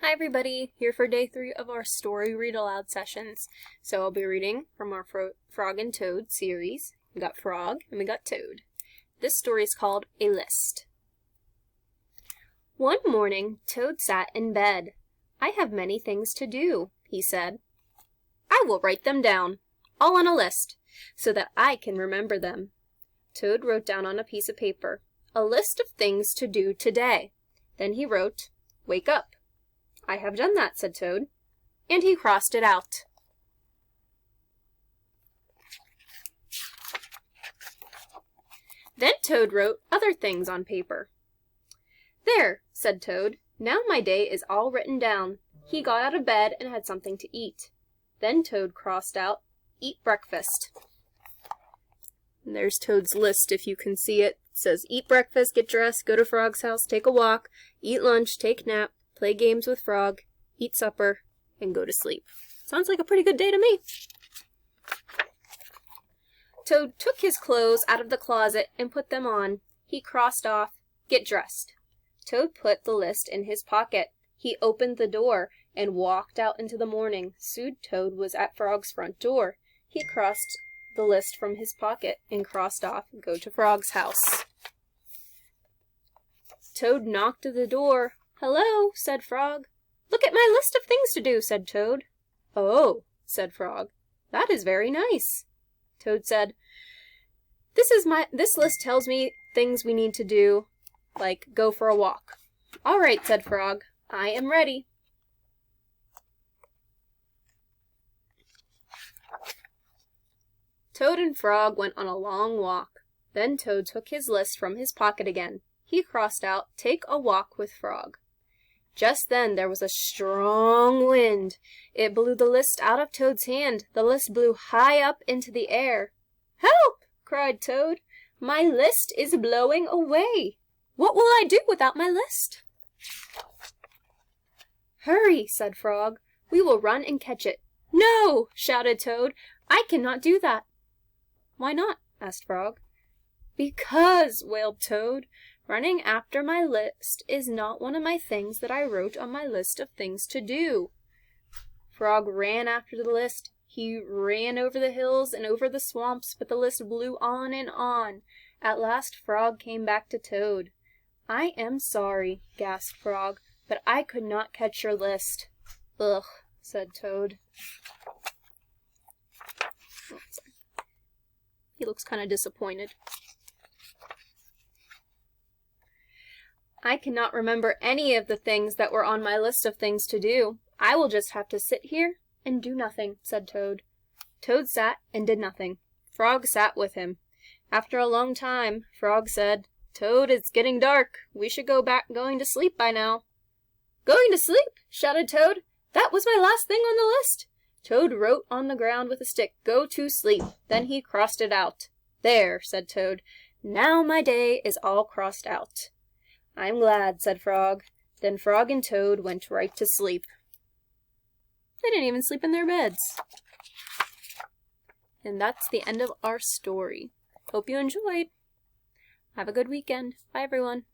Hi everybody, here for day 3 of our story read aloud sessions. So I'll be reading from our Frog and Toad series. We got Frog and we got Toad. This story is called A List. One morning, Toad sat in bed. "I have many things to do," he said. "I will write them down, all on a list, so that I can remember them." Toad wrote down on a piece of paper, "A list of things to do today." Then he wrote, "Wake up." "I have done that," said Toad, and he crossed it out. Then Toad wrote other things on paper. "There," said Toad, "now my day is all written down." He got out of bed and had something to eat. Then Toad crossed out, "Eat breakfast." And there's Toad's list if you can see it. It says, eat breakfast, get dressed, go to Frog's house, take a walk, eat lunch, take nap, play games with Frog, eat supper, and go to sleep. Sounds like a pretty good day to me. Toad took his clothes out of the closet and put them on. He crossed off, get dressed. Toad put the list in his pocket. He opened the door and walked out into the morning. Soon Toad was at Frog's front door. He crossed the list from his pocket and crossed off, go to Frog's house. Toad knocked at the door. "Hello," said Frog. "Look at my list of things to do," said Toad. "Oh," said Frog, "that is very nice." Toad said, This list tells me things we need to do, like go for a walk." "All right," said Frog, "I am ready." Toad and Frog went on a long walk. Then Toad took his list from his pocket again. He crossed out, "Take a walk with Frog." Just then there was a strong wind. It blew the list out of Toad's hand. The list blew high up into the air. "Help!" cried Toad. "My list is blowing away. What will I do without my list?" "Hurry," said Frog. "We will run and catch it." "No!" shouted Toad. "I cannot do that." "Why not?" asked Frog. "Because," wailed Toad, "running after my list is not one of my things that I wrote on my list of things to do." Frog ran after the list. He ran over the hills and over the swamps, but the list blew on and on. At last Frog came back to Toad. "I am sorry," gasped Frog, "but I could not catch your list." "Ugh," said Toad. He looks kind of disappointed. "I cannot remember any of the things that were on my list of things to do. I will just have to sit here and do nothing," said Toad. Toad sat and did nothing. Frog sat with him. After a long time, Frog said, "Toad, it's getting dark. We should going to sleep by now." "Going to sleep?" shouted Toad. "That was my last thing on the list." Toad wrote on the ground with a stick, "Go to sleep." Then he crossed it out. "There," said Toad. "Now my day is all crossed out." "I'm glad," said Frog. Then Frog and Toad went right to sleep. They didn't even sleep in their beds. And that's the end of our story. Hope you enjoyed. Have a good weekend. Bye, everyone.